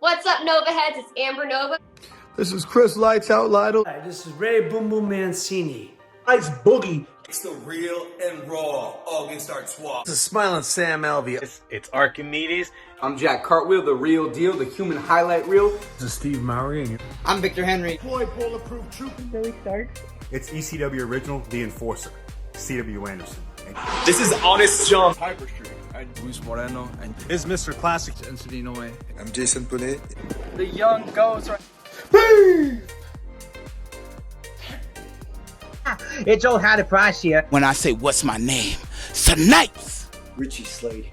What's up, Nova Heads? It's Amber Nova. This is Chris Lights Out Lytle. Hi, this is Ray Boom Boom Mancini. Ice Boogie. It's the real and raw August Artois. This is Smiling Sam Alvey. It's Archimedes. I'm Jack Cartwheel, the real deal, the human highlight reel. This is Steve Mowry. I'm Victor Henry. Floyd Bulletproof Trooper. Billy Stark. It's ECW Original, The Enforcer, C.W. Anderson. This is Honest John. Hyper Street. I'm Luis Moreno. And it's Mr. Classic. Anthony Noe. I'm Jason Punet. The young ghost. It's old Hattie Price here. When I say what's my name, Snipes. Richie Slade.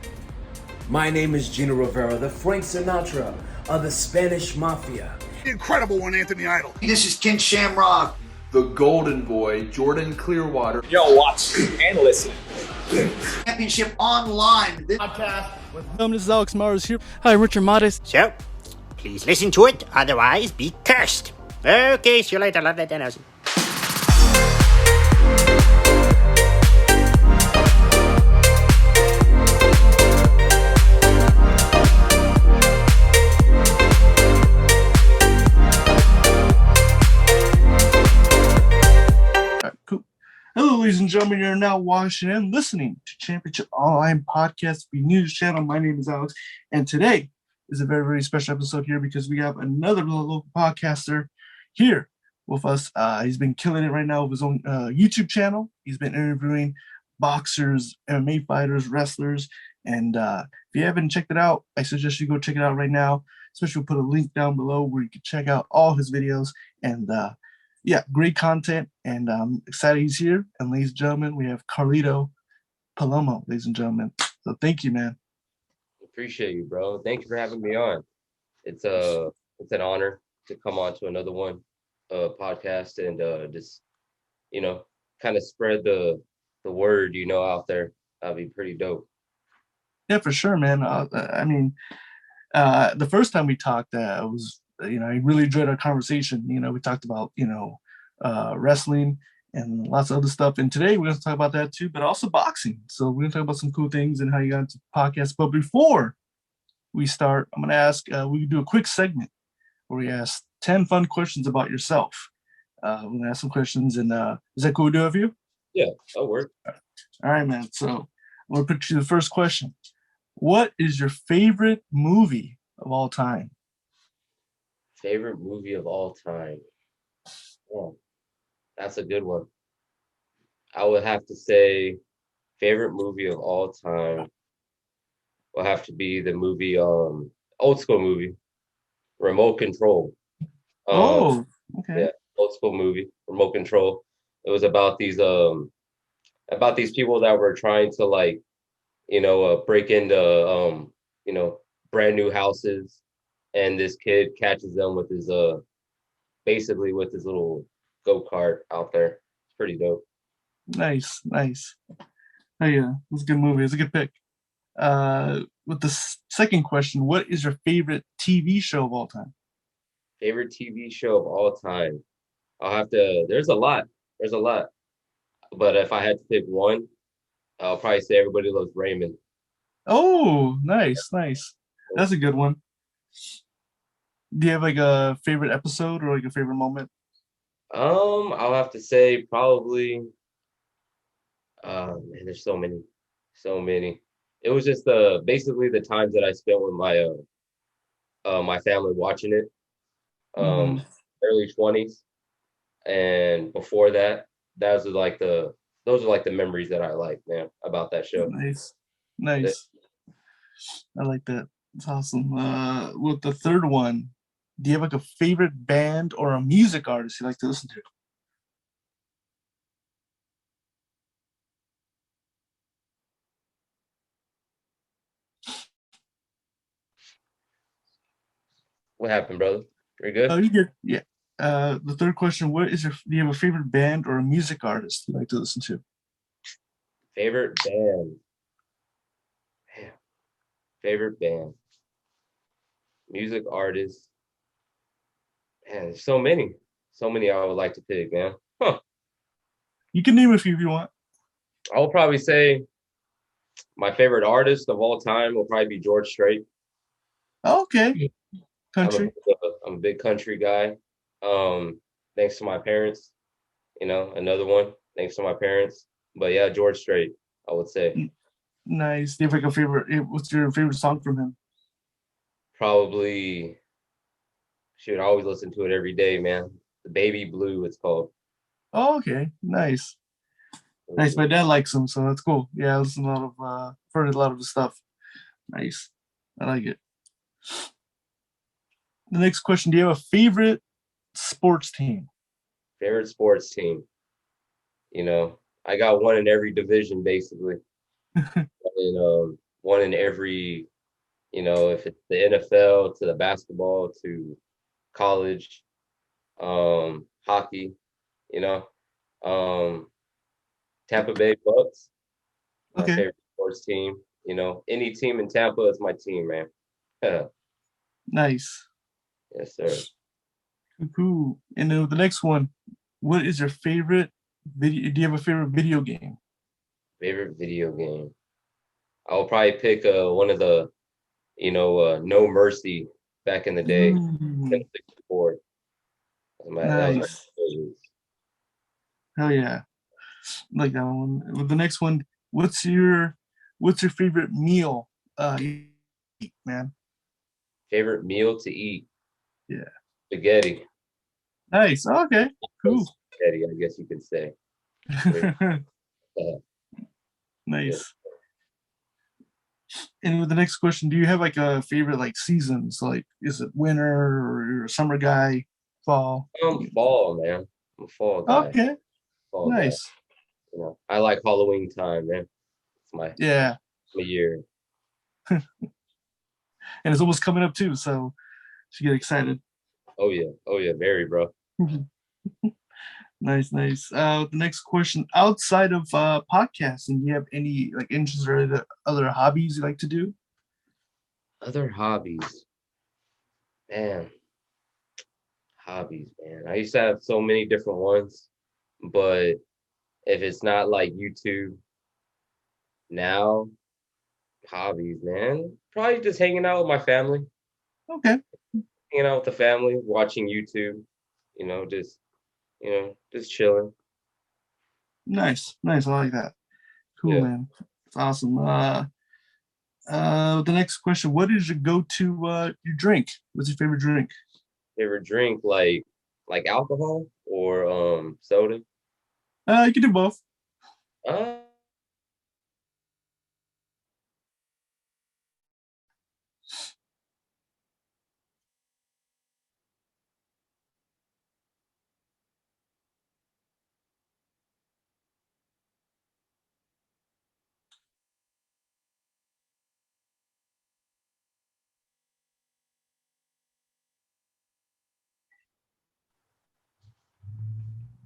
My name is Gino Rivera, the Frank Sinatra of the Spanish Mafia. The incredible one, Anthony Idol. This is Ken Shamrock. The Golden Boy, Jordan Clearwater. Yo, watch and listen. Championship Online. Podcast with this is Alex Mars here. Hi, Richard Modest. So, please listen to it, otherwise be cursed. Okay, see you later. Love that, Dennis. Hello, ladies and gentlemen. You're now watching and listening to Championship Online Podcast, the news channel. My name is Alex, and today is a very, very special episode here because we have another local podcaster here with us. He's been killing it right now with his own YouTube channel. He's been interviewing boxers, MMA fighters, wrestlers, and if you haven't checked it out, I suggest you go check it out right now. Especially, we'll put a link down below where you can check out all his videos and yeah, great content, and I'm excited he's here. And ladies and gentlemen, we have Carlito Palomo, ladies and gentlemen. So thank you, man. Appreciate you, bro. Thank you for having me on. It's an honor to come on to another one podcast and just kind of spread the word out there. That'd be pretty dope. Yeah, for sure, man. I mean, the first time we talked, was. I really enjoyed our conversation. We talked about, wrestling and lots of other stuff. And today we're going to talk about that too, but also boxing. So we're going to talk about some cool things and how you got into podcasts. But before we start, I'm going to ask, we do a quick segment where we ask 10 fun questions about yourself. We're going to ask some questions, and is that cool to do with you? Yeah, that'll work. All right, man. So I'm going to put you the first question. What is your favorite movie of all time? Favorite movie of all time? Yeah, that's a good one. I would have to say favorite movie of all time will have to be the movie, old school movie, Remote Control. Okay. Yeah, old school movie, Remote Control. It was about these people that were trying to break into brand new houses. And this kid catches them with his basically with his little go-kart out there. It's pretty dope. Nice. Oh yeah, it's a good movie. It's a good pick. With the second question, what is your favorite TV show of all time? Favorite TV show of all time? I'll have to. There's a lot. But if I had to pick one, I'll probably say Everybody Loves Raymond. Oh, nice. That's a good one. Do you have a favorite episode or a favorite moment? I'll have to say probably. Man, there's so many. It was just basically the times that I spent with my family watching it. Early 20s, and before that, those are the memories that I like, man, about that show. Nice. I like that. It's awesome. With the third one, do you have a favorite band or a music artist you like to listen to? What happened, brother? You're good? Oh, you good? Yeah. The third question, do you have a favorite band or a music artist you like to listen to? Favorite band. Man. Favorite band. Music artist. Man, there's so many I would like to pick, man. You can name a few if you want. I will probably say my favorite artist of all time will probably be George Strait. Okay. Country? I'm a big country guy. Thanks to my parents. Another one. Thanks to my parents. But yeah, George Strait, I would say. Nice. Do you have like a favorite? What's your favorite song from him? Probably, should always listen to it every day, man. The Baby Blue, it's called. Oh, okay. Nice. Nice. My dad likes him, so that's cool. Yeah, I listen to a lot of heard a lot of his stuff. Nice. I like it. The next question: do you have a favorite sports team? Favorite sports team? I got one in every division basically. And one in every, if it's the NFL to the basketball to college, hockey, you know. Tampa Bay Bucks, my Okay. favorite sports team. Any team in Tampa is my team, man. Nice. Yes, sir. Cool. And then the next one: what is your favorite video? Do you have a favorite video game? Favorite video game? I will probably pick one of the, No Mercy back in the day. 64. Nice. Hell yeah. Like that one. With the next one, what's your favorite meal? Eat, man. Favorite meal to eat? Yeah. Spaghetti. Nice. Okay. Cool. Spaghetti, I guess you could say. Nice. And with the next question, do you have like a favorite like seasons? Like, is it winter or you're a summer guy? Fall? Fall, man. I'm a fall guy. Okay. Fall nice. Guy. I like Halloween time, man. It's my year. And it's almost coming up too, so you get excited. Oh yeah, very, bro. Nice. The next question: outside of podcasting, do you have any like interests or other hobbies you like to do? Other hobbies, man. I used to have so many different ones, but if it's not like YouTube now, hobbies, man, probably just hanging out with my family. Okay. Hanging out with the family, watching YouTube, just chilling. Nice. I like that. Cool, man. It's awesome. The next question: what is your go-to your drink? What's your favorite drink? Favorite drink, like alcohol or soda? You can do both.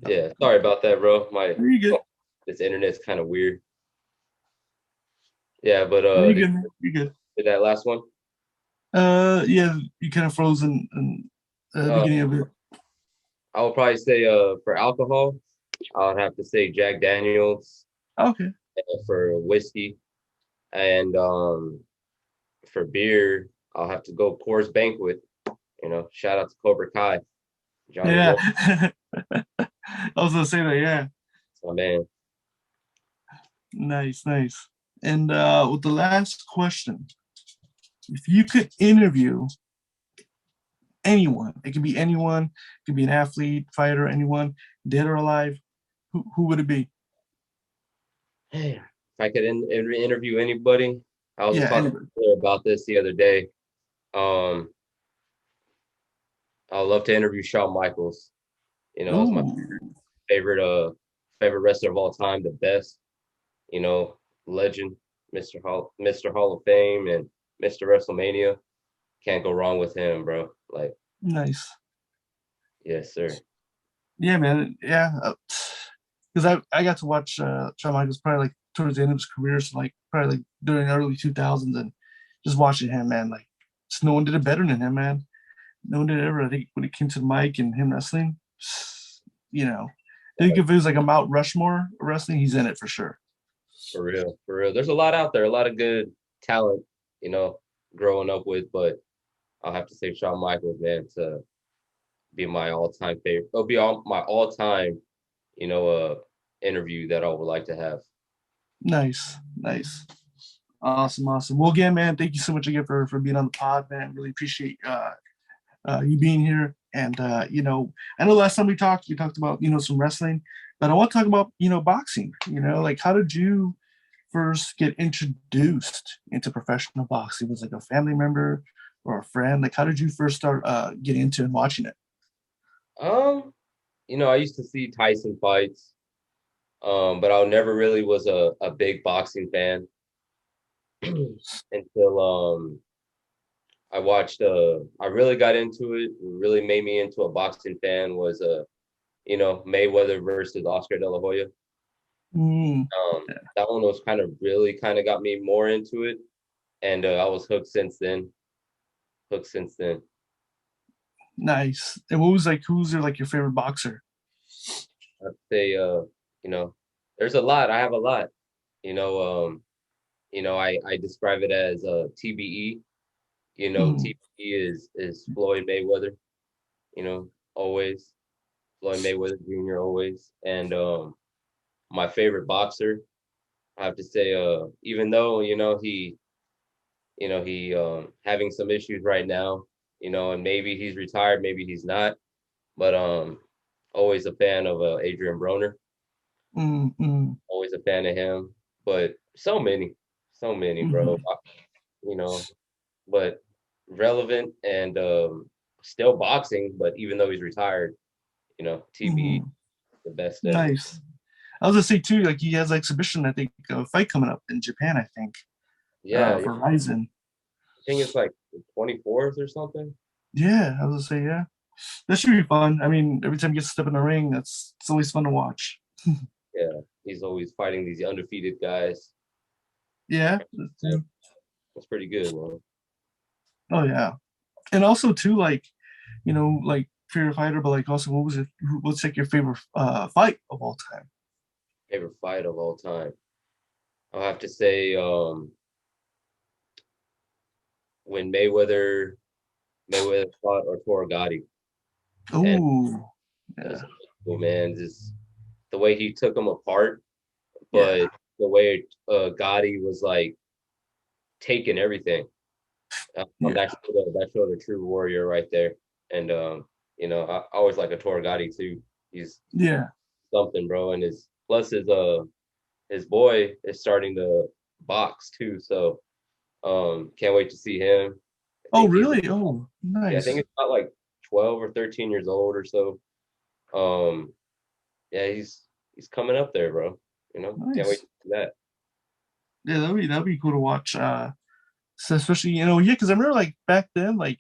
Yeah, sorry about that, bro. You good? This internet's kind of weird. Yeah, but You good. Did that last one? Yeah, you kind of frozen in the beginning of it. I would probably say for alcohol, I would have to say Jack Daniels. Okay. For whiskey, and for beer, I'll have to go Coors Banquet. Shout out to Cobra Kai. Johnny I was gonna say that. Yeah. Oh man. Nice. And with the last question, if you could interview anyone, it could be anyone, it could be an athlete, fighter, anyone, dead or alive, who would it be? If I could interview anybody, I was talking about this the other day. I would love to interview Shawn Michaels. It's my favorite wrestler of all time, the best. Legend, Mr. Hall of Fame, and Mr. WrestleMania. Can't go wrong with him, bro. Like, nice. Yes, sir. Yeah, man. Yeah, because I got to watch Shawn Michaels probably like towards the end of his career, so like probably like during the early 2000s, and just watching him, man, like just no one did it better than him, man. No one did it ever. I think when it came to the mic and him wrestling, I think if it was like a Mount Rushmore wrestling, he's in it for sure. For real. There's a lot out there, a lot of good talent, growing up with, but I'll have to say Shawn Michaels, man, to be my all-time favorite. It'll be all my all-time, interview that I would like to have. Nice. Awesome. Well, again, man, thank you so much again for being on the pod, man. Really appreciate you being here. And I know last time we talked about some wrestling, but I want to talk about boxing. Like, how did you first get introduced into professional boxing? Was it like a family member or a friend? Like, how did you first start getting into and watching it? I used to see Tyson fights, but I never really was a big boxing fan until I really got into it. What really made me into a boxing fan was Mayweather versus Oscar De La Hoya. That one was really got me more into it, and I was hooked since then. Nice. And who's your favorite boxer? I'd say there's a lot. I have a lot. I describe it as TBE. TBE is Floyd Mayweather. Always Floyd Mayweather Jr. always. And my favorite boxer, I have to say, even though he having some issues right now, and maybe he's retired, maybe he's not, but always a fan of Adrian Broner. Always a fan of him, but so many, bro. But relevant and still boxing, but even though he's retired, TBE, the best ever. Nice. I was gonna say too, like he has an exhibition, I think, a fight coming up in Japan, I think. Yeah, for Ryzen. I think it's like the 24th or something. Yeah, I was gonna say, yeah. That should be fun. I mean, every time you get to step in the ring, it's always fun to watch. Yeah, he's always fighting these undefeated guys. Yeah. That's pretty good, man. Oh yeah. And also too, like, like favorite fighter, but like also what's like your favorite fight of all time? Favorite fight of all time. I'll have to say when Mayweather fought Arturo Gatti. Oh, yeah. Cool, man. Just the way he took him apart, but the way Gotti was like taking everything. That showed a true warrior right there. And I always like Arturo Gatti too. He's something, bro. And his boy is starting to box too. So can't wait to see him. Oh really? Oh, nice. Yeah, I think it's about like 12 or 13 years old or so. Yeah, he's coming up there, bro. Nice. Can't wait to see that. Yeah, that'd be cool to watch. So especially because I remember like back then, like,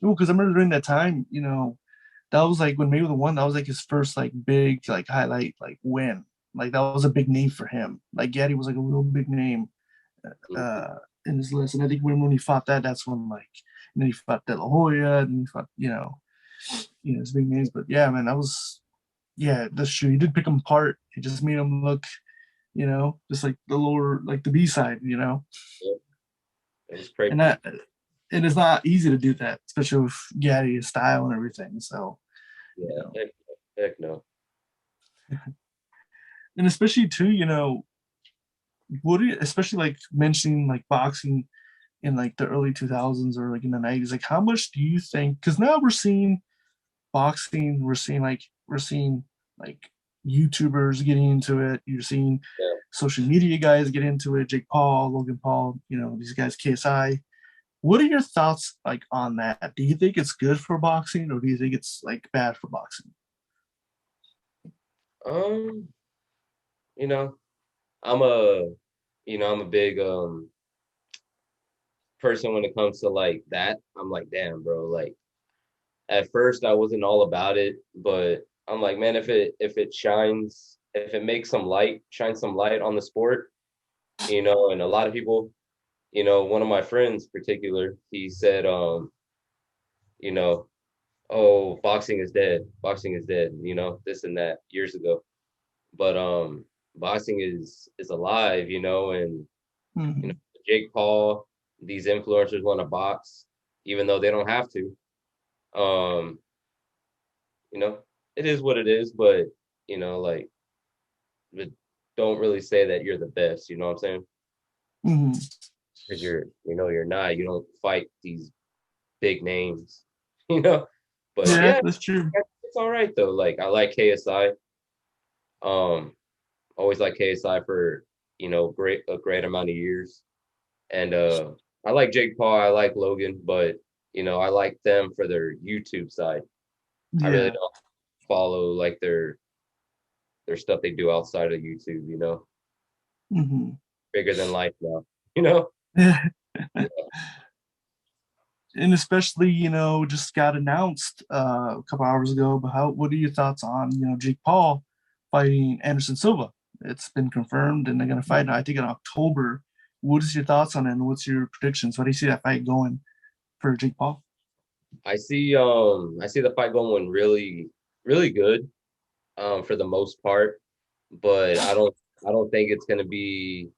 because I remember during that time, that was like when Mayweather won. That was like his first like big like highlight like win. Like that was a big name for him. Like Gatti was like a real big name in his list. And I think when he fought that's when like he fought De La Hoya and he fought his big names. But yeah, man, that's true. He did pick him apart. He just made him look, just like the lower, like the B side, Yeah. It was crazy. And it's not easy to do that, especially with Gaddy's style and everything. So yeah, heck no. And especially too, especially like mentioning like boxing in like the early 2000s or like in the 90s, like how much do you think, because now we're seeing boxing, we're seeing like YouTubers getting into it, you're seeing social media guys get into it, Jake Paul, Logan Paul, these guys, KSI. What are your thoughts like on that? Do you think it's good for boxing or do you think it's like bad for boxing? I'm a big person when it comes to like that. I'm like, damn, bro, like at first I wasn't all about it, but I'm like, man, if it makes shine some light on the sport, and a lot of people, one of my friends in particular, he said, oh, boxing is dead, this and that years ago. But boxing is alive, and Jake Paul, these influencers want to box, even though they don't have to. Um, you know, it is what it is, but like, but don't really say that you're the best. You know what I'm saying? Mm-hmm. Because you're not. You don't fight these big names. You know. But Yeah, that's true. it's all right though. Like I like KSI. Always like KSI for a great amount of years, and I like Jake Paul. I like Logan, but I like them for their YouTube side. I really Yeah. don't follow like their stuff they do outside of YouTube. Mm-hmm. Bigger than life now. You know. Yeah. Yeah. And especially, just got announced a couple hours ago. But what are your thoughts on, Jake Paul fighting Anderson Silva? It's been confirmed, and they're going to fight, I think, in October. What is your thoughts on it, and what's your predictions? How do you see that fight going for Jake Paul? I see the fight going really, really good, for the most part, but I don't think it's going to be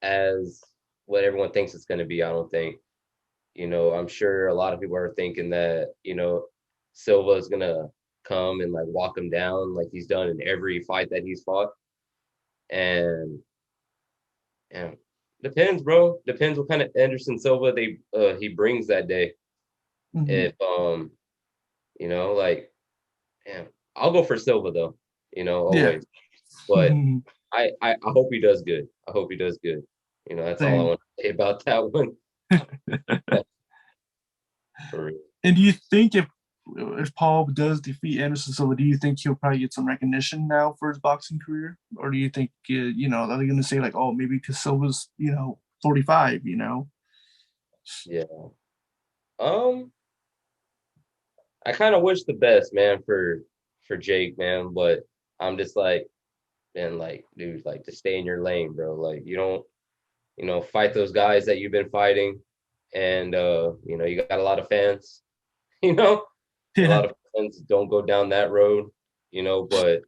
as what everyone thinks it's going to be. I don't think. I'm sure a lot of people are thinking that, Silva is gonna come and like walk him down like he's done in every fight that he's fought. And yeah, depends, bro. Depends what kind of Anderson Silva he brings that day. Mm-hmm. If like, yeah, I'll go for Silva though, always. But Mm-hmm. I hope he does good. I hope he does good. That's all I want to say about that one. For real. And do you think if Paul does defeat Anderson Silva, do you think he'll probably get some recognition now for his boxing career, or do you think are they going to say like, oh, maybe because Silva's 45, Yeah. I kind of wish the best, man, for Jake, man, but I'm just like, man, like, dude, like, just stay in your lane, bro. Like, you don't, fight those guys that you've been fighting, and you got a lot of fans, a lot of fans. Don't go down that road, but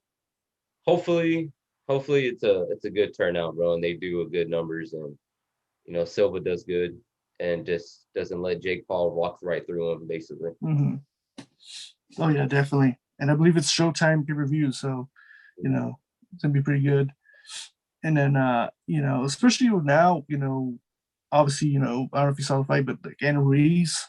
hopefully it's a good turnout, bro, and they do a good numbers, and Silva does good and just doesn't let Jake Paul walk right through him, basically. Mm-hmm. Oh yeah, definitely. And I believe it's Showtime pay-per-view, so it's gonna be pretty good. And then especially now, obviously, I don't know if you saw the fight, but like Anna Ruiz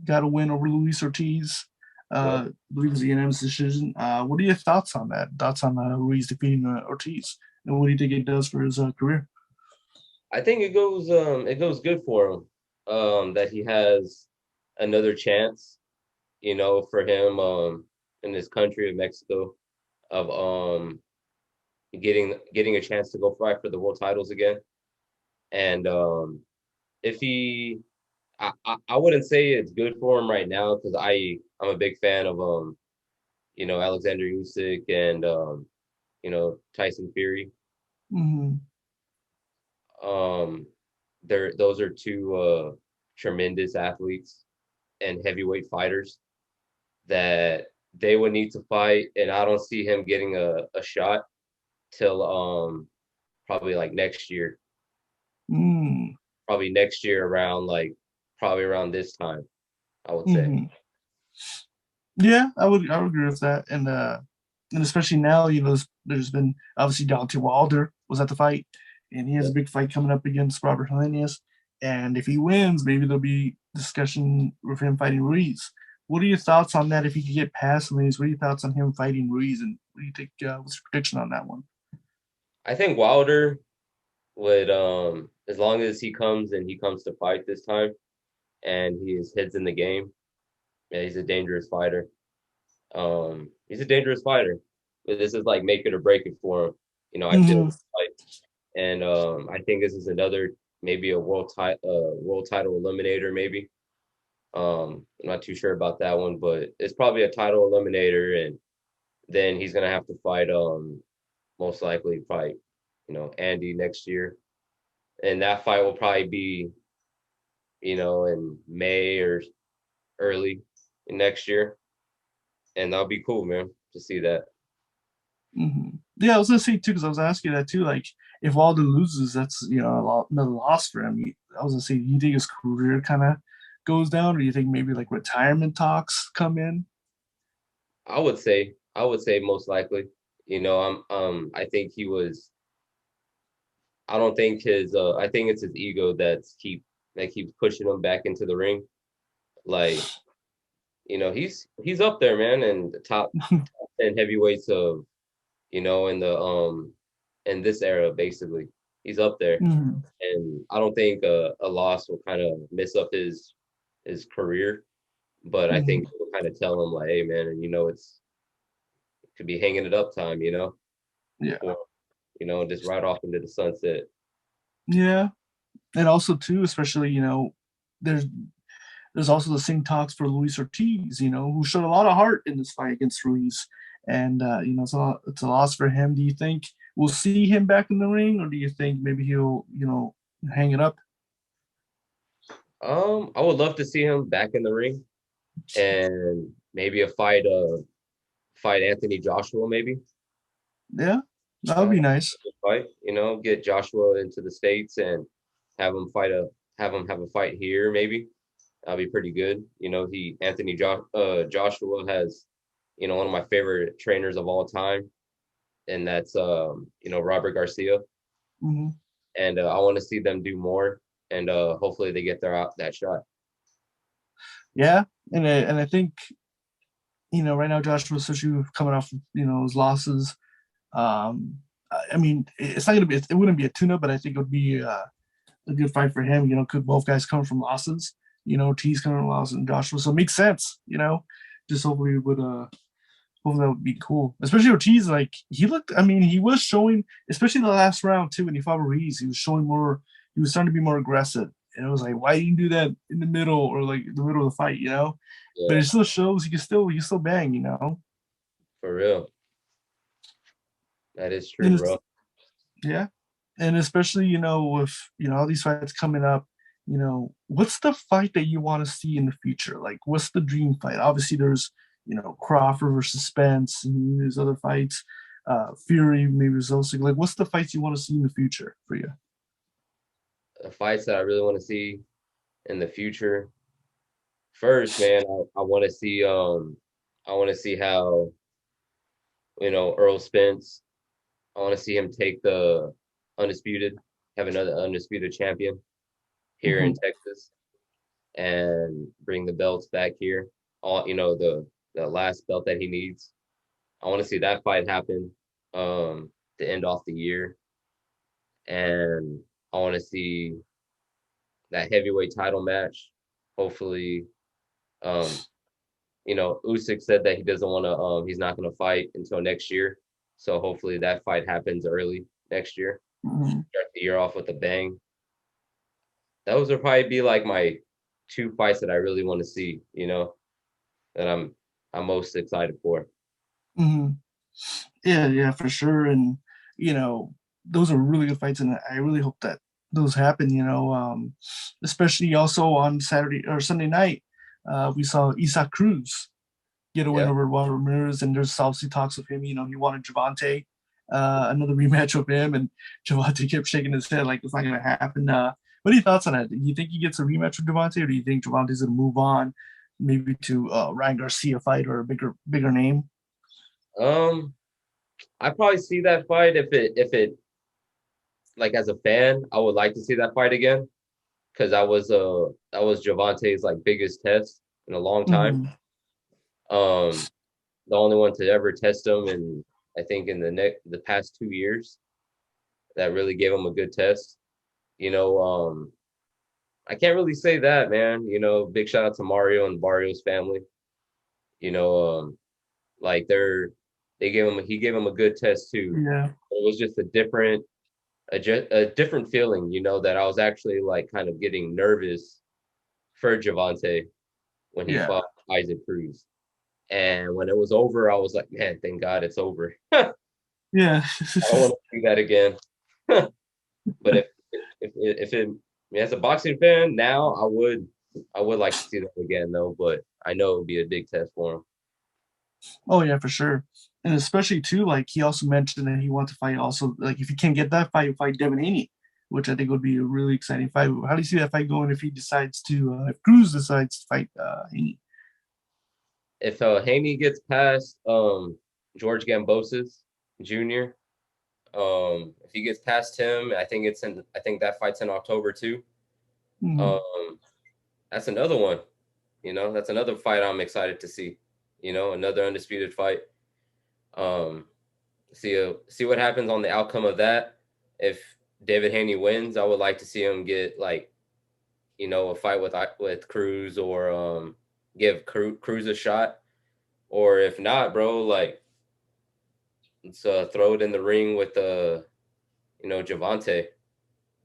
got a win over Luis Ortiz. I believe it was a unanimous decision. What are your thoughts on that? Thoughts on Ruiz defeating Ortiz, and what do you think it does for his career? I think it goes good for him. That he has another chance, for him in this country of Mexico, of getting a chance to go fight for the world titles again. And if he I wouldn't say it's good for him right now, because I'm a big fan of Alexander Usyk and Tyson Fury. Mm-hmm. Those are two tremendous athletes and heavyweight fighters that they would need to fight, and I don't see him getting a shot till probably like next year. Probably next year around probably around this time, I would say. Mm-hmm. Yeah, I would agree with that. And especially now, there's been obviously Deontay Wilder was at the fight, and he has a big fight coming up against Robert Helenius. And if he wins, maybe there'll be discussion with him fighting Ruiz. What are your thoughts on that? If he could get past Helenius, what are your thoughts on him fighting Ruiz? And what do you think? What's your prediction on that one? I think Wilder would, as long as he comes to fight this time, and his head's in the game. Yeah, he's a dangerous fighter. He's a dangerous fighter. But this is like make it or break it for him. I feel like, and I think this is another maybe a world title eliminator maybe. I'm not too sure about that one, but it's probably a title eliminator, and then he's gonna have to fight most likely fight Andy next year, and that fight will probably be in May or early next year, and that'll be cool, man, to see that. Mm-hmm. Yeah, I was gonna say too, because I was asking that too. Like, if Wilder loses, that's another loss for him. I was gonna say, do you think his career kind of goes down, or do you think maybe like retirement talks come in? I would say most likely. I think he was. I don't think his. I think it's his ego that keeps pushing him back into the ring. Like, he's up there, man, and the top 10 heavyweights of, in the in this era, basically. He's up there. Mm-hmm. And I don't think a loss will kind of mess up his career, but I think it will kind of tell him like, hey man, and it could be hanging it up time, Yeah. or, just right off into the sunset. Yeah. And also too, especially, there's also the same talks for Luis Ortiz, who showed a lot of heart in this fight against Ruiz. And it's a loss for him. Do you think we'll see him back in the ring, or do you think maybe he'll, hang it up? I would love to see him back in the ring, and maybe a fight Anthony Joshua, maybe. Yeah, that would be nice. Fight, get Joshua into the States and have him have a fight here, maybe. That'd be pretty good. Joshua has, one of my favorite trainers of all time, and that's Robert Garcia. Mm-hmm. And I want to see them do more, and hopefully they get that shot. Yeah, and I think, right now Joshua, especially coming off, his losses. I mean, it's not gonna be. It wouldn't be a tune-up, but I think it would be a good fight for him. Could both guys come from losses? T's coming from losses and Joshua, so it makes sense. Just hopefully hopefully that would be cool. Especially Ortiz, like he looked. I mean, he was showing, especially the last round too when he fought Ruiz. He was showing more. He was starting to be more aggressive, and it was like, why didn't you do that in the middle or like the middle of the fight? Yeah. But it still shows he can still bang. For real. That is true, bro. Yeah. And especially, with, all these fights coming up, what's the fight that you want to see in the future? Like, what's the dream fight? Obviously, there's, Crawford versus Spence, and there's other fights. Fury, maybe Zosik. Like, what's the fights you want to see in the future for you? The fights that I really want to see in the future. First, man, I want to see how, Earl Spence. I want to see him take the have another undisputed champion here in Texas, and bring the belts back here. All the last belt that he needs. I want to see that fight happen to end off the year, and I want to see that heavyweight title match. Hopefully, Usyk said that he doesn't want to. He's not going to fight until next year. So hopefully that fight happens early next year. Start the year off with a bang. Those will probably be like my two fights that I really want to see, that I'm most excited for. Mm-hmm. Yeah, for sure. And, those are really good fights. And I really hope that those happen, especially also on Saturday or Sunday night. We saw Isaac Cruz get a win over Juan Ramirez, and there's obviously talks of him. He wanted Javante, another rematch with him, and Javante kept shaking his head like it's not going to happen. What are your thoughts on that? Do you think he gets a rematch with Javante, or do you think Javante's going to move on, maybe to Ryan Garcia fight or a bigger name? I probably see that fight if it like, as a fan, I would like to see that fight again, because that was Javante's like biggest test in a long time. The only one to ever test him, and I think in the past 2 years, that really gave him a good test. I can't really say that, man. Big shout out to Mario and Barrios family. Like he gave him a good test too. Yeah. It was just a different feeling, that I was actually like kind of getting nervous for Javante when he fought Isaac Cruz. And when it was over, I was like, man, thank God it's over. Yeah. I don't want to see that again. But if it as a boxing fan now, I would like to see that again though, but I know it would be a big test for him. Oh yeah, for sure. And especially too, like he also mentioned that he wants to fight also, like if he can't get that fight, he'll fight Devin Haney, which I think would be a really exciting fight. How do you see that fight going if he decides to, if Cruz decides to fight Haney? If Haney gets past George Gambosis Jr., if he gets past him, I think that fight's in October too. Mm-hmm. That's another one. That's another fight I'm excited to see. Another undisputed fight. See what happens on the outcome of that. If David Haney wins, I would like to see him get a fight with Cruz, or give Cruz a shot. Or if not, bro, let's throw it in the ring with Javante.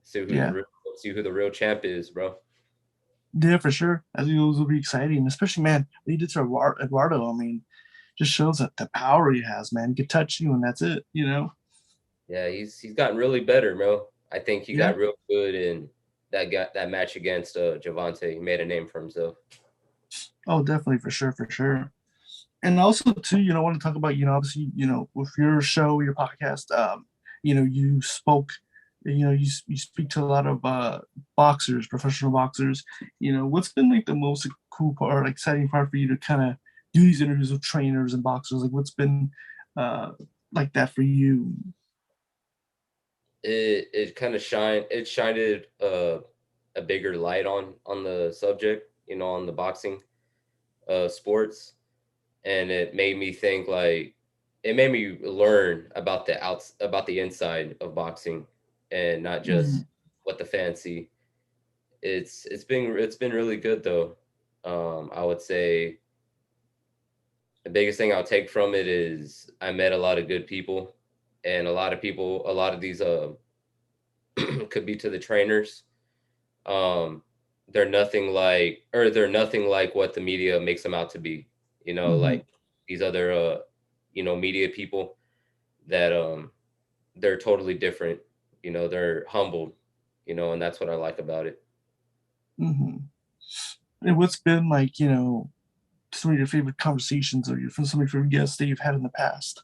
See who the real champ is, bro. Yeah, for sure. I think those will be exciting, especially, man, what he did to Eduardo. I mean, just shows that the power he has, man. He could touch you and that's it, Yeah, he's gotten really better, bro. I think he got real good in that match against Javante. He made a name for himself. Oh, definitely, for sure. And also, too, I want to talk about, obviously, with your show, your podcast, you spoke, you speak to a lot of boxers, professional boxers. What's been like the most cool part, or exciting part for you to kind of do these interviews with trainers and boxers? Like, what's been like that for you? It kind of shined a bigger light on the subject, on the boxing sports, and it made me think, it made me learn about the inside of boxing, and not just what the fans see. It's been really good though. I would say the biggest thing I'll take from it is I met a lot of good people, and a lot of these could be to the trainers. They're nothing like what the media makes them out to be. Like these other media people that they're totally different. They're humbled. And that's what I like about it. And what's been like, some of your favorite conversations, or some of your favorite guests that you've had in the past?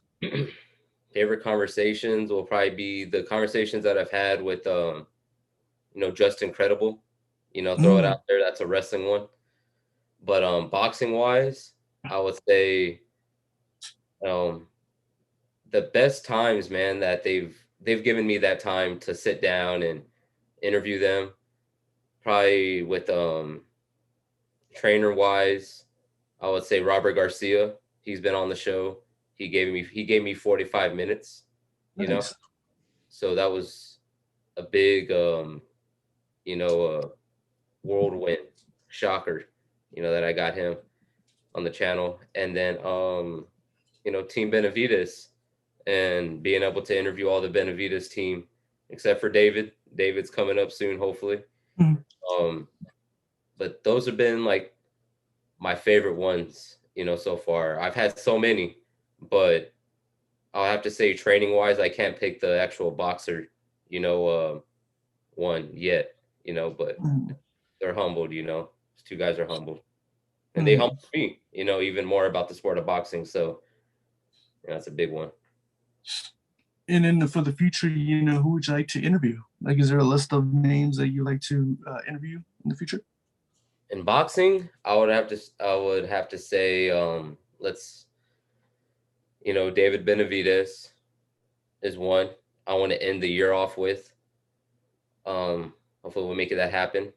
Favorite conversations will probably be the conversations that I've had with Justin Credible. Throw it out there. That's a wrestling one. But boxing wise, I would say the best times, man, that they've given me that time to sit down and interview them, probably with trainer wise, I would say Robert Garcia. He's been on the show. He gave me 45 minutes, Nice. So that was a big whirlwind shocker, that I got him on the channel. And then Team Benavides, and being able to interview all the Benavides team except for David. David's coming up soon, hopefully. But those have been like my favorite ones, so far. I've had so many, but I'll have to say, training wise, I can't pick the actual boxer, one yet, but they're humbled, These two guys are humbled, and they humbled me, even more about the sport of boxing. So that's a big one. And then for the future, who would you like to interview? Like, is there a list of names that you like to interview in the future? In boxing, I would have to say, David Benavides is one I want to end the year off with. Hopefully we'll make that happen.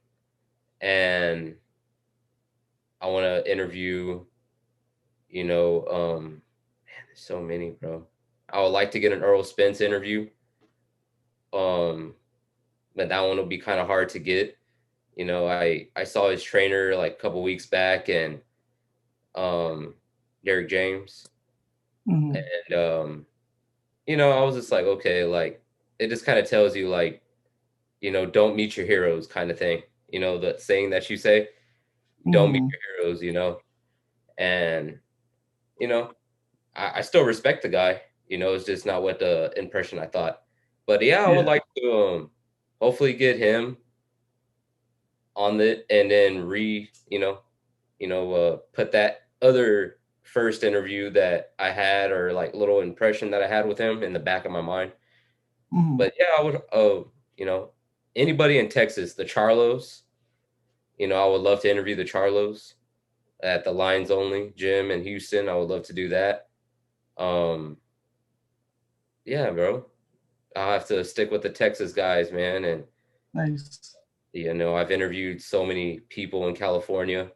And I want to interview, man, there's so many, bro. I would like to get an Earl Spence interview. But that one will be kind of hard to get. I saw his trainer like a couple weeks back, and Derek James. And I was just like, okay, like, it just kind of tells you, like, don't meet your heroes kind of thing. That saying that you say, don't meet your heroes, and I still respect the guy. It's just not what the impression I thought. But yeah, I would like to hopefully get him on it, and then put that other first interview that I had, or like little impression that I had with him, in the back of my mind. But yeah, I would anybody in Texas, the Charlos. I would love to interview the Charlos at the Lions Only gym in Houston. I would love to do that. Yeah, bro. I'll have to stick with the Texas guys, man. And Nice. I've interviewed so many people in California.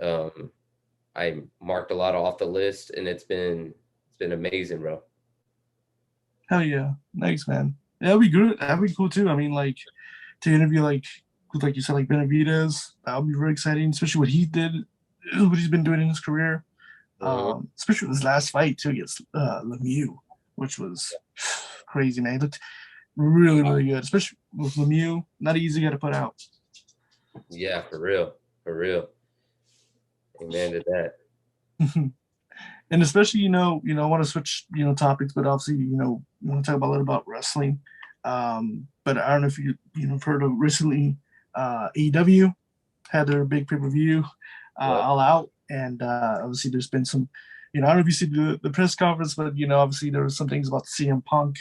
I marked a lot off the list, and it's been amazing, bro. Hell yeah, nice, man. That'd be good. That'd be cool too. I mean, like to interview like you said, like Benavidez. That would be very exciting, especially what he did, what he's been doing in his career. Especially with his last fight too against Lemieux, which was crazy, man. He looked really, really good, especially with Lemieux. Not an easy guy to put out. Yeah, for real. Amen to that. And especially, I want to switch, topics, but obviously, we want to talk a little about wrestling. But I don't know if you've heard of recently, AEW had their big pay-per-view, All Out, and obviously there's been some, I don't know if you see the press conference, but obviously there was some things about CM Punk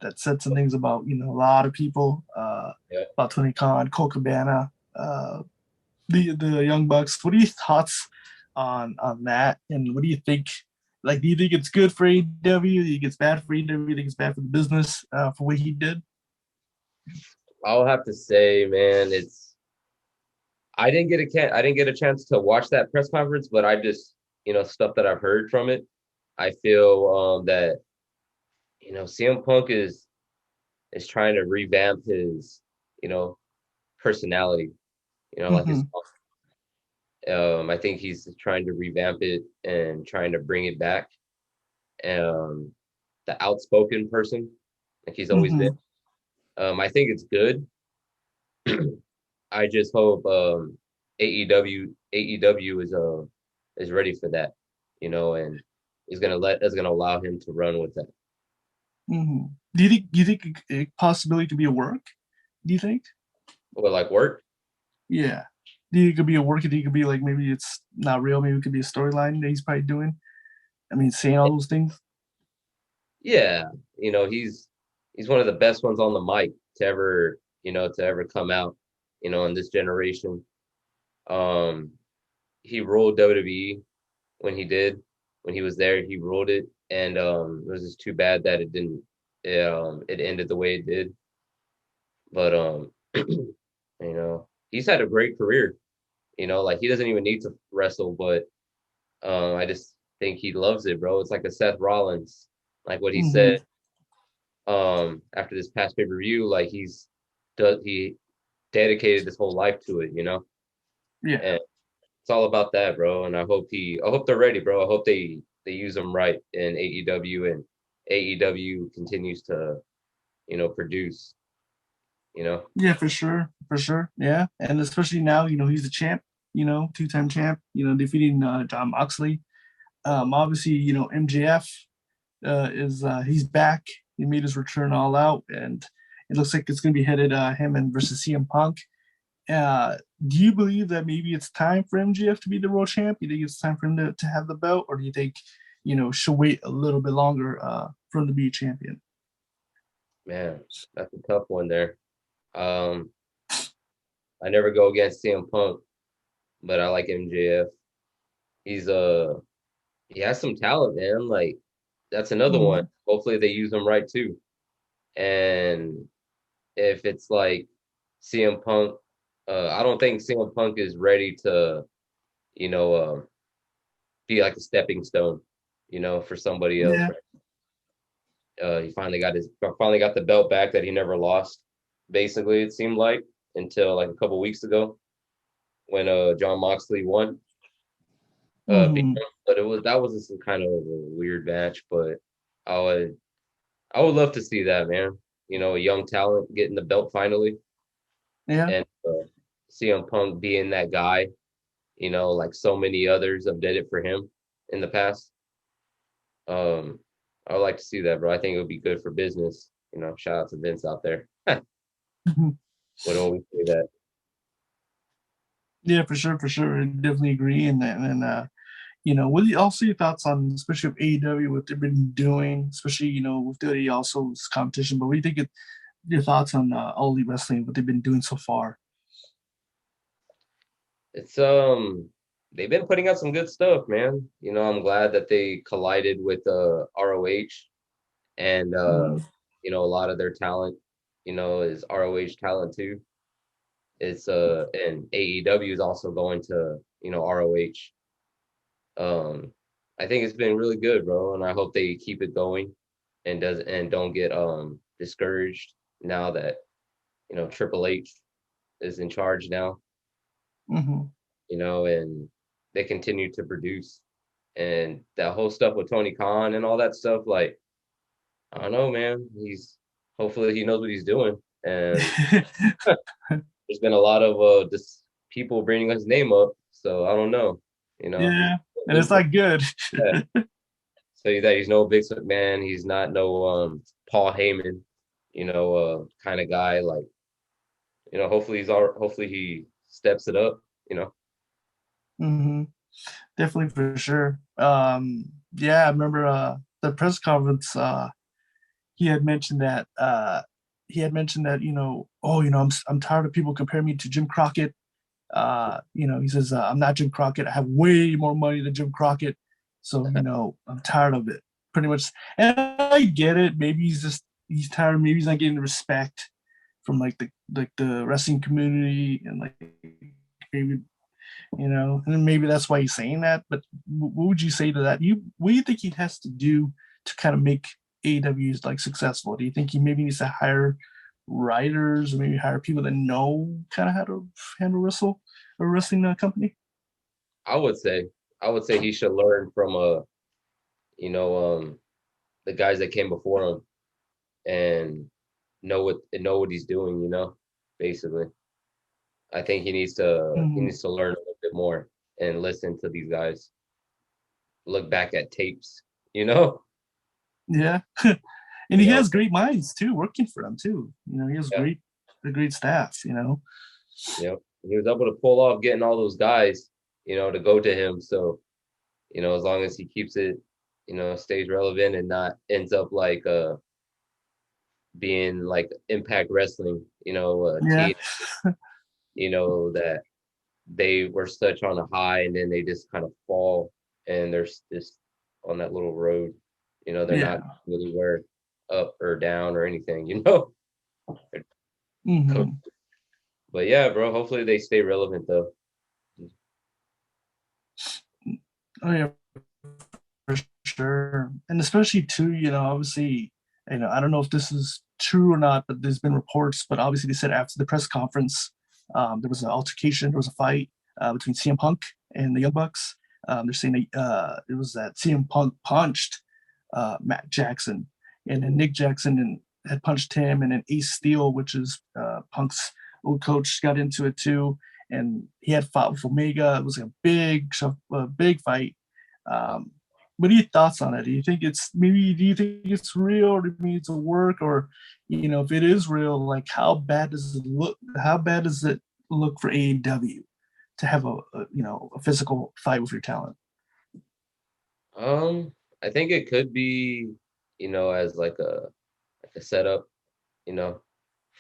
that said some things about a lot of people, about Tony Khan, Cole Cabana, the Young Bucks. What are your thoughts on that? And what do you think? Like, do you think it's good for AEW? Do you think it's bad for AEW? Do you think it's bad for the business for what he did? I'll have to say, man, I didn't get a chance to watch that press conference, but I just, stuff that I've heard from it. I feel that, CM Punk is trying to revamp his, personality, like his. I think he's trying to revamp it and trying to bring it back. The outspoken person, like he's always been. I think it's good. I just hope AEW is ready for that, and is gonna allow him to run with that. Do you think a possibility could be a work? Do you think? Well, like work? Yeah. Do you think it could be a work? Do you think it could be like maybe it's not real? Maybe it could be a storyline that he's probably doing. I mean, saying all those things. Yeah, he's one of the best ones on the mic to ever come out, in this generation. He ruled WWE when he was there, he ruled it, and it was just too bad that it ended the way it did. But he's had a great career. Like he doesn't even need to wrestle, but I just think he loves it, bro. It's like a Seth Rollins, like what he said after this past pay-per-view, like he dedicated his whole life to it, Yeah. And it's all about that, bro. And I hope they're ready, bro. I hope they use them right in AEW, and AEW continues to, produce, Yeah, for sure. Yeah. And especially now, he's the champ, two-time champ, defeating John Moxley. Obviously, MJF is he's back. He made his return All Out, and it looks like it's going to be headed him and versus CM Punk. Do you believe that maybe it's time for MJF to be the world champ? You think it's time for him to have the belt, or do you think should wait a little bit longer for him to be a champion? Man, that's a tough one there. I never go against CM Punk, but I like MJF. He has some talent, man. Like that's another one. Hopefully they use him right too. And if it's like CM Punk, I don't think CM Punk is ready to, be like a stepping stone, for somebody else. Yeah. He finally got the belt back that he never lost. Basically, it seemed like until like a couple weeks ago when John Moxley won. But that was some kind of a weird match. But I would love to see that, man. A young talent getting the belt finally. Yeah. And CM Punk being that guy, like so many others have did it for him in the past. I would like to see that, bro. I think it would be good for business. Shout out to Vince out there. Would always say that. Yeah, for sure. I definitely agree. And what are also your thoughts on, especially with AEW, what they've been doing, especially, with the also competition, but what do you think your thoughts on All Elite Wrestling, what they've been doing so far? It's they've been putting out some good stuff, man. I'm glad that they collided with ROH, and a lot of their talent, is ROH talent too. It's and AEW is also going to, ROH. I think it's been really good, bro, and I hope they keep it going and don't get discouraged now that, Triple H is in charge now. Mm-hmm. And they continue to produce, and that whole stuff with Tony Khan and all that stuff, like, I don't know, man. Hopefully he knows what he's doing, and there's been a lot of just people bringing his name up, so I don't know, Yeah, and it's not good. Yeah. So that he's no Vince McMahon, he's not no Paul Heyman, kind of guy. Like, hopefully he steps it up, Mm-hmm. Definitely, for sure. Yeah, I remember the press conference. He had mentioned that I'm tired of people comparing me to Jim Crockett. He says, I'm not Jim Crockett. I have way more money than Jim Crockett. So, I'm tired of it. Pretty much. And I get it. Maybe he's tired. Maybe he's not getting the respect from like the wrestling community, and like maybe, and maybe that's why he's saying that. But what would you say to that? What do you think he has to do to kind of make AEW like successful? Do you think he maybe needs to hire writers, or maybe hire people that know kind of how to handle a wrestling company? I would say he should learn from the guys that came before him, and know what he's doing, basically. I think he needs to learn a little bit more and listen to these guys. Look back at tapes, Yeah. And he has great minds too, working for them too. He has great staff, Yep. He was able to pull off getting all those guys, to go to him. So, as long as he keeps it, stays relevant and not ends up like being like Impact Wrestling, Yeah. that they were such on a high and then they just kind of fall, and they're just on that little road. They're not anywhere up or down or anything, Mm-hmm. But yeah, bro, hopefully they stay relevant though. Oh yeah, for sure. And especially too, obviously, I don't know if this is true or not, but there's been reports. But obviously, they said after the press conference, there was an altercation, there was a fight between CM Punk and the Young Bucks. They're saying it was that CM Punk punched Matt Jackson, and then Nick Jackson had punched him, and then Ace Steel, which is Punk's old coach, got into it too, and he had fought with Omega. It was a big fight. What are your thoughts on it? Do you think it's real, or do you think it's a work, or if it is real, like how bad does it look? How bad does it look for AEW to have a physical fight with your talent? I think it could be, as like a setup,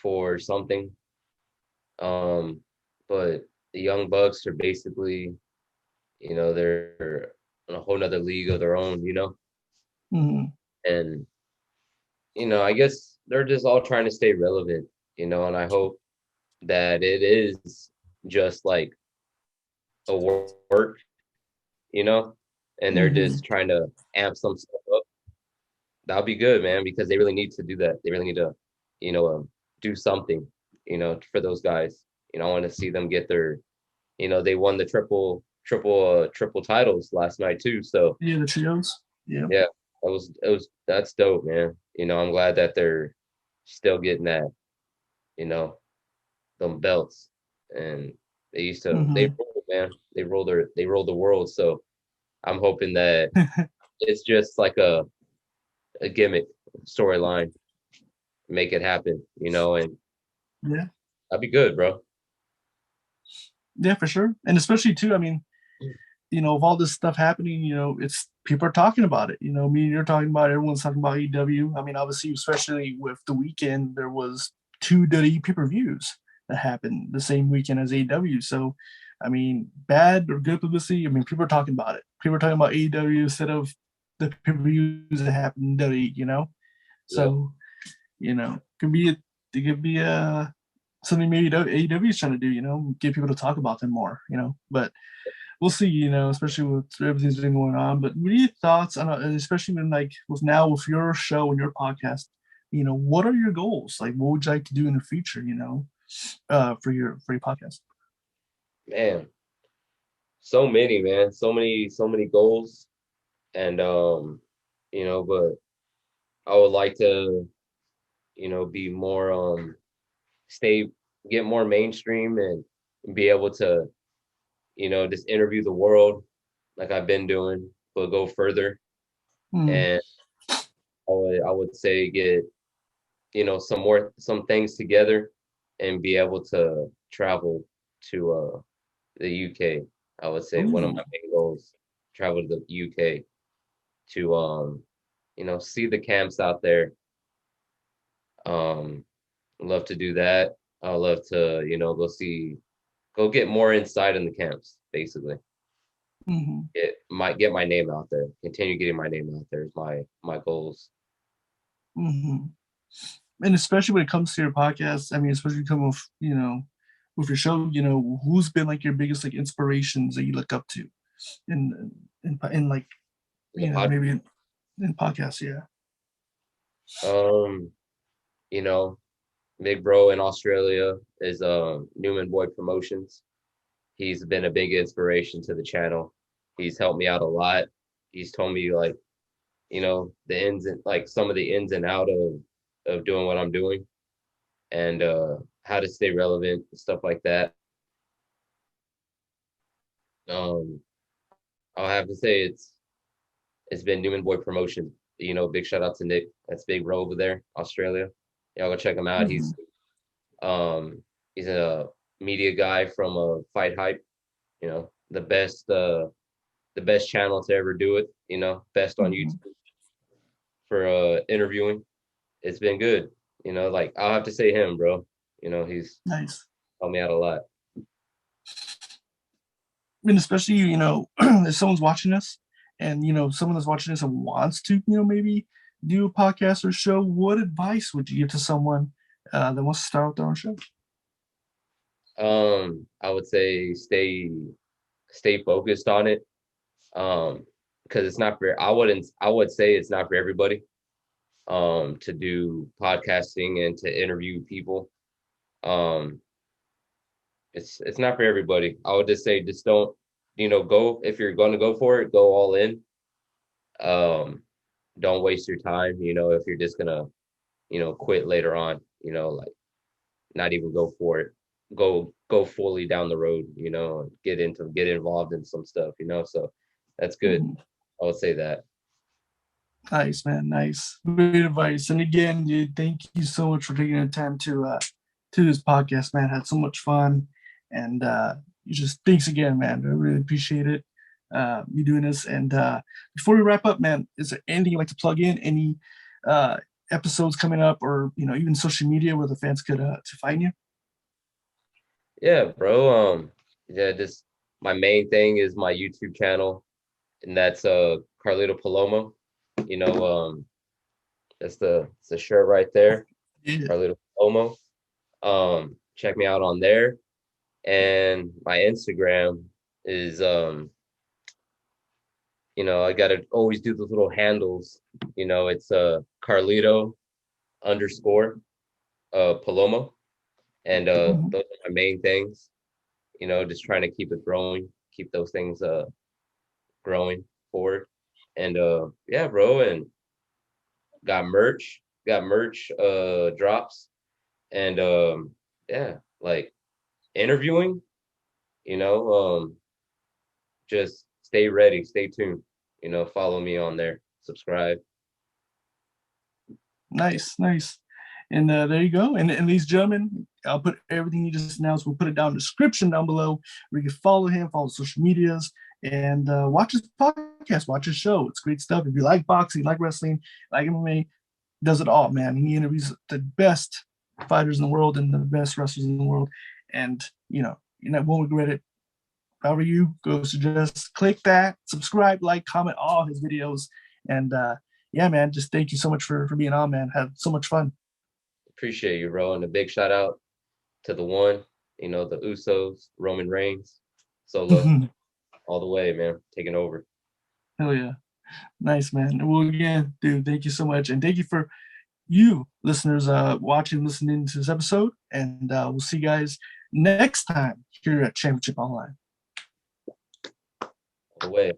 for something. But the Young Bucks are basically, they're in a whole nother league of their own, Mm-hmm. And I guess they're just all trying to stay relevant, and I hope that it is just like a work, and they're just trying to amp some stuff up. That'll be good, man, because they really need to do that. They really need to, do something, for those guys. I want to see them get their, they won the triple titles last night too. So yeah, the trios. Yeah. Yeah, that's dope, man. I'm glad that they're still getting that, them belts. And they used to they rolled, man. They rolled the world. So I'm hoping that it's just like a gimmick storyline. Make it happen, and yeah, that'd be good, bro. Yeah, for sure. And especially too, I mean, with all this stuff happening, people are talking about it. Me and you're talking about it. Everyone's talking about AEW. I mean, obviously, especially with the weekend, there was 2 WWE pay-per-views that happened the same weekend as AEW. So, I mean, bad or good publicity. I mean, people are talking about it. People are talking about AEW instead of the pay-per-views that happened in WWE. So, it could be something maybe AEW is trying to do. Get people to talk about them more. But we'll see. Especially with everything's been going on. But what are your thoughts on, especially when with your show and your podcast? What are your goals? Like, what would you like to do in the future? For your podcast. Man, so many, man, so many goals, and but I would like to, be more get more mainstream and be able to, just interview the world like I've been doing, but go further. And I would say get, some things together and be able to travel to the UK. I would say one of my main goals, travel to the UK to see the camps out there. Love to do that. I love to, go get more insight in the camps, basically. Get my name out there. Continue getting my name out there is my goals. And especially when it comes to your podcast, I mean, especially coming with your show, who's been like your biggest inspirations that you look up to in like maybe in podcasts, yeah. Big bro in Australia is Newman Boy Promotions. He's been a big inspiration to the channel. He's helped me out a lot. He's told me the ins and some of the ins and out of doing what I'm doing, and how to stay relevant and stuff like that. I'll have to say it's been Newman Boy Promotion. Big shout out to Nick. That's big bro over there, Australia. Y'all go check him out. He's a media guy from Fight Hype. The best channel to ever do it. Best on YouTube for interviewing. It's been good. I'll have to say him, bro. He's nice. Helped me out a lot. I mean, especially, if someone's watching us and, someone that's watching this and wants to, maybe do a podcast or show, what advice would you give to someone that wants to start with their own show? I would say stay focused on it. Because it's not for, I would say it's not for everybody. To do podcasting and to interview people. It's not for everybody. I would just say just don't, go, if you're going to go for it, go all in. Don't waste your time, if you're just gonna, quit later on, not even go for it. Go fully down the road, and get involved in some stuff, so that's good. I would say that. Nice, man. Nice. Great advice. And again, dude, thank you so much for taking the time to this podcast, man. Had so much fun. And thanks again, man. I really appreciate it. You doing this. And before we wrap up, man, is there anything you'd like to plug in? Any episodes coming up, or even social media where the fans could to find you? Yeah, bro. Just my main thing is my YouTube channel, and that's Carlito Palomo. That's the shirt right there. Carlito Palomo. Check me out on there. And my Instagram is I gotta always do those little handles. It's Carlito _ Palomo. And those are my main things. Just trying to keep it growing, keep those things growing forward. And yeah, bro, and got merch drops, and yeah, interviewing, just stay ready, stay tuned, follow me on there, subscribe. Nice. And there you go. And ladies and gentlemen, I'll put everything you just announced. We'll put it down in the description down below where you can follow him, follow social medias, and watch his podcast. podcast, watch his show. It's great stuff. If you like boxing, like wrestling, like MMA, does it all, man. He interviews the best fighters in the world and the best wrestlers in the world. And, you won't regret it. If I were you, go just click that, subscribe, like, comment all his videos. And yeah, man, just thank you so much for being on, man. Had so much fun. Appreciate you, bro. And a big shout out to the one, the Usos, Roman Reigns, Solo, all the way, man, taking over. Hell yeah. Nice, man. Well, again, dude, thank you so much. And thank you for you listeners watching, listening to this episode. And we'll see you guys next time here at Championship Online. All the way.